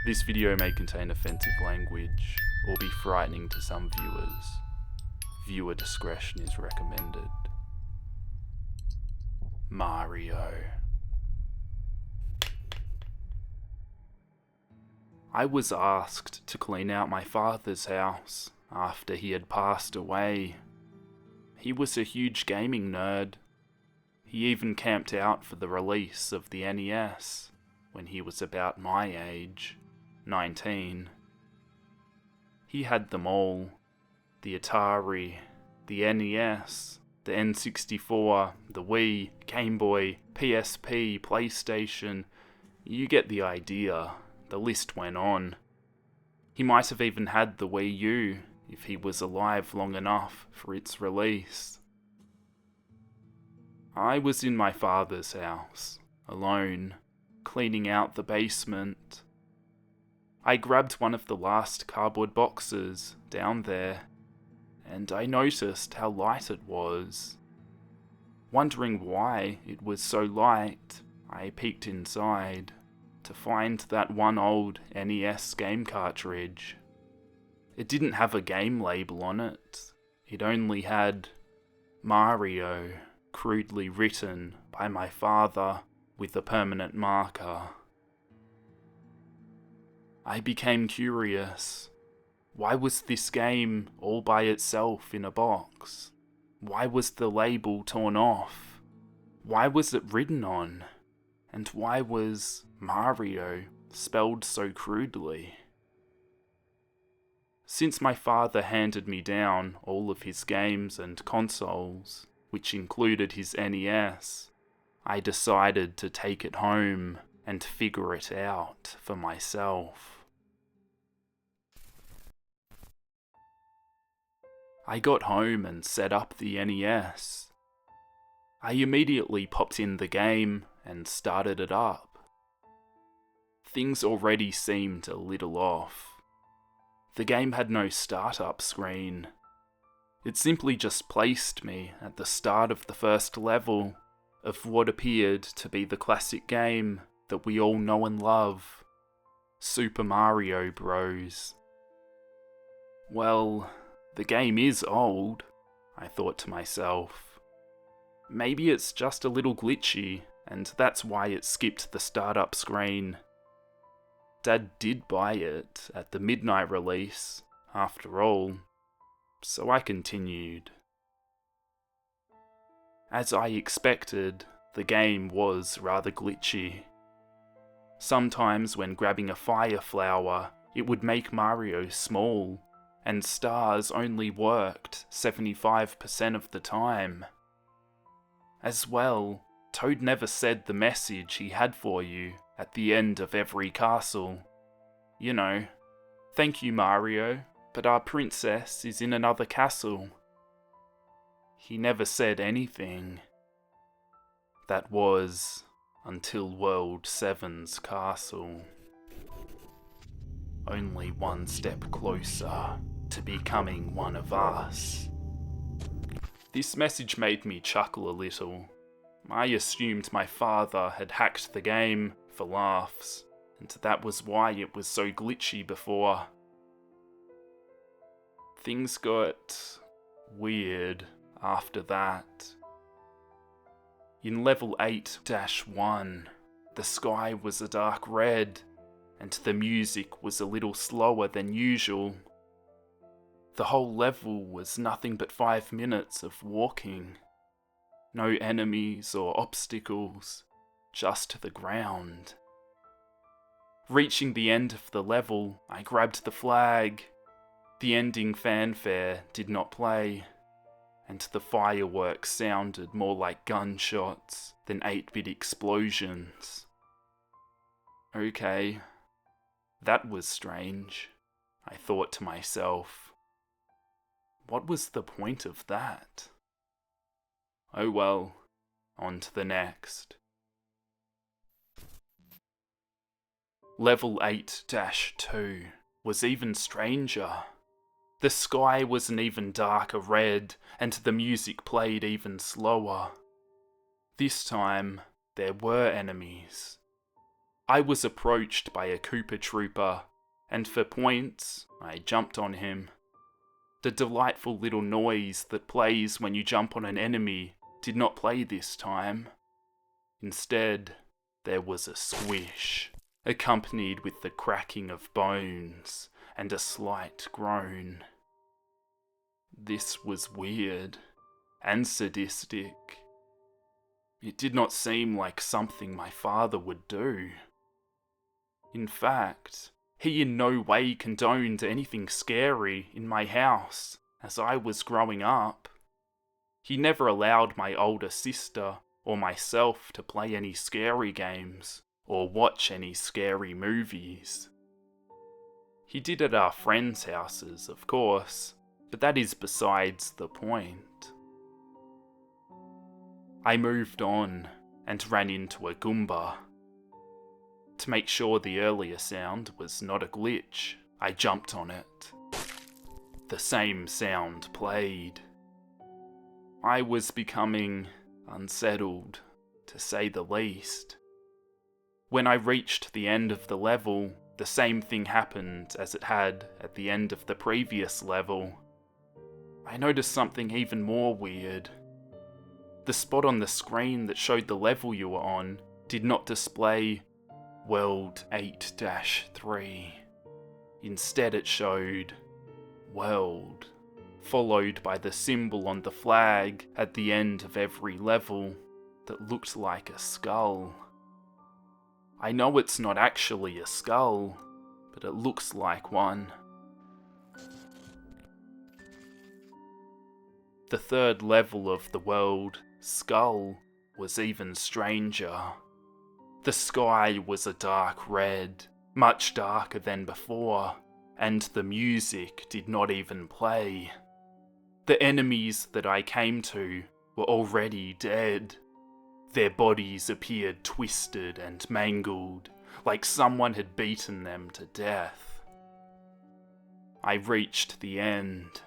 This video may contain offensive language or be frightening to some viewers. Viewer discretion is recommended. Mario. I was asked to clean out my father's house after he had passed away. He was a huge gaming nerd. He even camped out for the release of the NES when he was about my age, 19. He had them all. The Atari, the NES, the N64, the Wii, Game Boy, PSP, PlayStation. You get the idea. The list went on. He might have even had the Wii U if he was alive long enough for its release. I was in my father's house, alone, cleaning out the basement. I grabbed one of the last cardboard boxes down there, and I noticed how light it was. Wondering why it was so light, I peeked inside to find that one old NES game cartridge. It didn't have a game label on it. It only had Mario, crudely written by my father with a permanent marker. I became curious. Why was this game all by itself in a box? Why was the label torn off? Why was it written on? And why was Mario spelled so crudely? Since my father handed me down all of his games and consoles, which included his NES, I decided to take it home and figure it out for myself. I got home and set up the NES. I immediately popped in the game and started it up. Things already seemed a little off. The game had no startup screen. It simply just placed me at the start of the first level of what appeared to be the classic game that we all know and love, Super Mario Bros. Well, the game is old, I thought to myself. Maybe it's just a little glitchy, and that's why it skipped the startup screen. Dad did buy it at the midnight release, after all, so I continued. As I expected, the game was rather glitchy. Sometimes when grabbing a fire flower, it would make Mario small, and stars only worked 75% of the time. As well, Toad never said the message he had for you at the end of every castle. You know, "Thank you, Mario, but our princess is in another castle." He never said anything. That was until World 7's castle. Only one step closer to becoming one of us. This message made me chuckle a little. I assumed my father had hacked the game for laughs, and that was why it was so glitchy before. Things got weird after that. In level 8-1, the sky was a dark red, and the music was a little slower than usual. The whole level was nothing but 5 minutes of walking. No enemies or obstacles, just the ground. Reaching the end of the level, I grabbed the flag. The ending fanfare did not play, and the fireworks sounded more like gunshots than 8-bit explosions. Okay, that was strange, I thought to myself. What was the point of that? Oh well, on to the next. Level 8-2 was even stranger. The sky was an even darker red, and the music played even slower. This time, there were enemies. I was approached by a Koopa Trooper, and for points, I jumped on him. The delightful little noise that plays when you jump on an enemy did not play this time. Instead, there was a squish, accompanied with the cracking of bones and a slight groan. This was weird and sadistic. It did not seem like something my father would do. In fact, he in no way condoned anything scary in my house as I was growing up. He never allowed my older sister or myself to play any scary games or watch any scary movies. He did at our friends' houses, of course, but that is besides the point. I moved on and ran into a Goomba. To make sure the earlier sound was not a glitch, I jumped on it. The same sound played. I was becoming unsettled, to say the least. When I reached the end of the level, the same thing happened as it had at the end of the previous level. I noticed something even more weird. The spot on the screen that showed the level you were on did not display World 8-3. Instead it showed World, followed by the symbol on the flag at the end of every level that looked like a skull. I know it's not actually a skull, but it looks like one. The third level of the world, Skull, was even stranger. The sky was a dark red, much darker than before, and the music did not even play. The enemies that I came to were already dead. Their bodies appeared twisted and mangled, like someone had beaten them to death. I reached the end.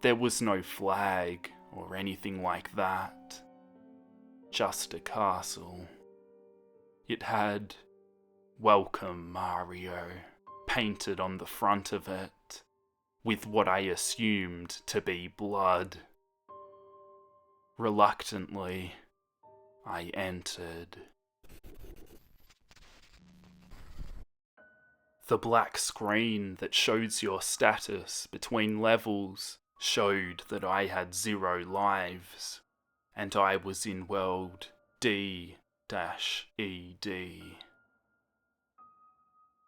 There was no flag or anything like that. Just a castle. It had "Welcome Mario" painted on the front of it, with what I assumed to be blood. Reluctantly, I entered. The black screen that shows your status between levels showed that I had 0 lives, and I was in world D-ED.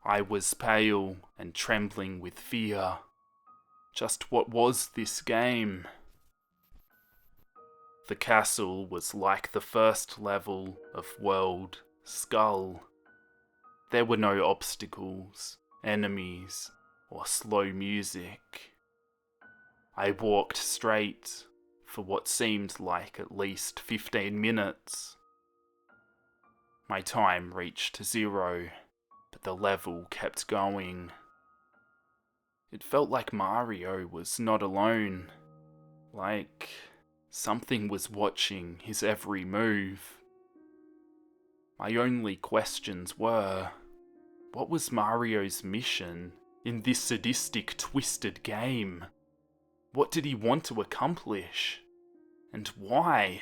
I was pale and trembling with fear. Just what was this game? The castle was like the first level of World Skull. There were no obstacles, enemies, or slow music. I walked straight for what seemed like at least 15 minutes. My time reached 0, but the level kept going. It felt like Mario was not alone, like something was watching his every move. My only questions were, what was Mario's mission in this sadistic, twisted game? What did he want to accomplish? And why?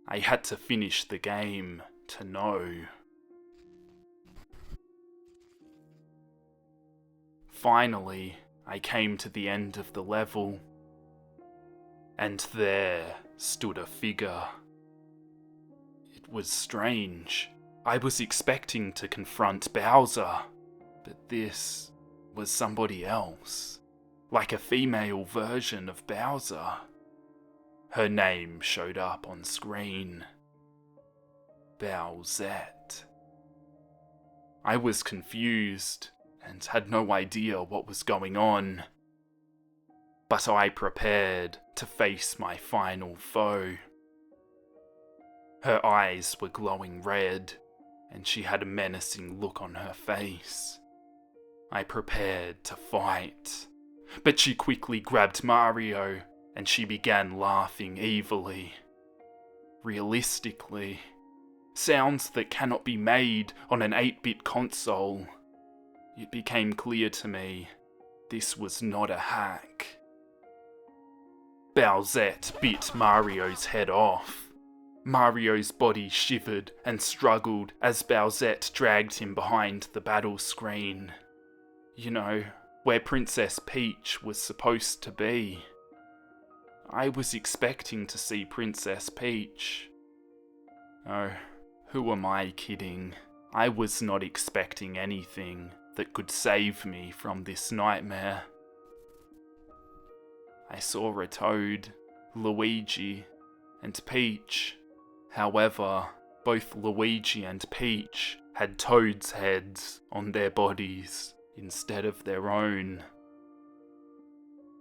I had to finish the game to know. Finally, I came to the end of the level. And there stood a figure. It was strange. I was expecting to confront Bowser, but this was somebody else, like a female version of Bowser. Her name showed up on screen. Bowsette. I was confused and had no idea what was going on. But I prepared to face my final foe. Her eyes were glowing red, and she had a menacing look on her face. I prepared to fight, but she quickly grabbed Mario, and she began laughing evilly. Realistically, Sounds that cannot be made on an 8-bit console. It became clear to me this was not a hack. Bowsette bit Mario's head off. Mario's body shivered and struggled as Bowsette dragged him behind the battle screen. You know, where Princess Peach was supposed to be. I was expecting to see Princess Peach. Oh, who am I kidding? I was not expecting anything that could save me from this nightmare. I saw a Toad, Luigi, and Peach. However, both Luigi and Peach had Toad's heads on their bodies instead of their own.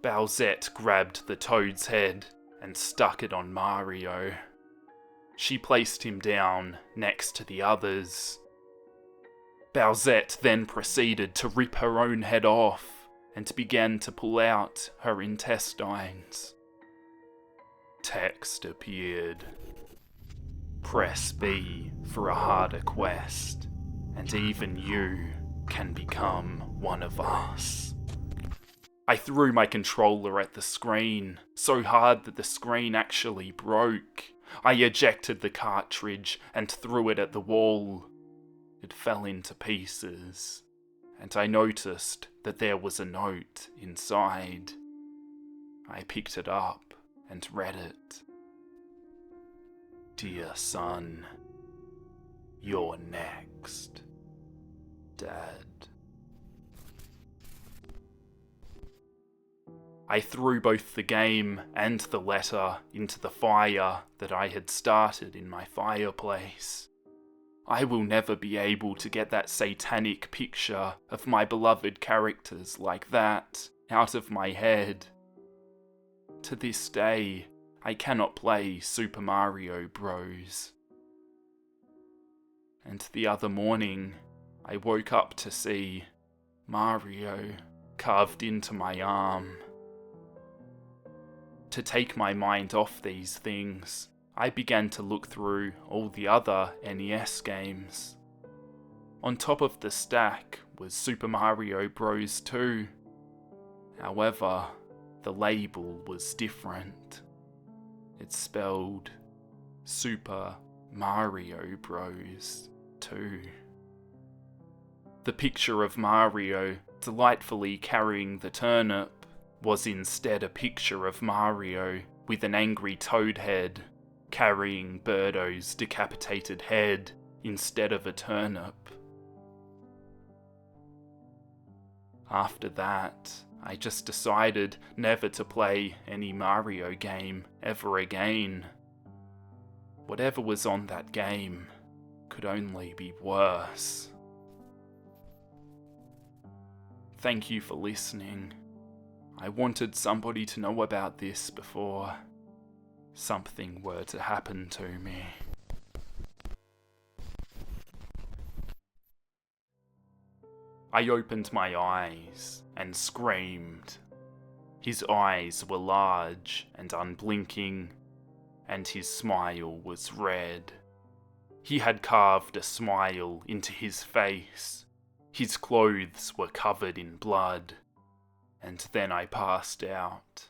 Bowsette grabbed the Toad's head and stuck it on Mario. She placed him down next to the others. Bowsette then proceeded to rip her own head off and began to pull out her intestines. Text appeared. Press B for a harder quest, and even you can become one of us. I threw my controller at the screen, so hard that the screen actually broke. I ejected the cartridge and threw it at the wall. It fell into pieces, and I noticed that there was a note inside. I picked it up and read it. Dear son, you're next, Dad. I threw both the game and the letter into the fire that I had started in my fireplace. I will never be able to get that satanic picture of my beloved characters like that out of my head. To this day, I cannot play Super Mario Bros. And the other morning, I woke up to see Mario carved into my arm. To take my mind off these things, I began to look through all the other NES games. On top of the stack was Super Mario Bros. 2. However, the label was different. It spelled Super Mario Bros. 2. The picture of Mario delightfully carrying the turnip was instead a picture of Mario with an angry toad head carrying Birdo's decapitated head instead of a turnip. After that, I just decided never to play any Mario game ever again. Whatever was on that game could only be worse. Thank you for listening. I wanted somebody to know about this before something were to happen to me. I opened my eyes and screamed. His eyes were large and unblinking, and his smile was red. He had carved a smile into his face. His clothes were covered in blood, and then I passed out.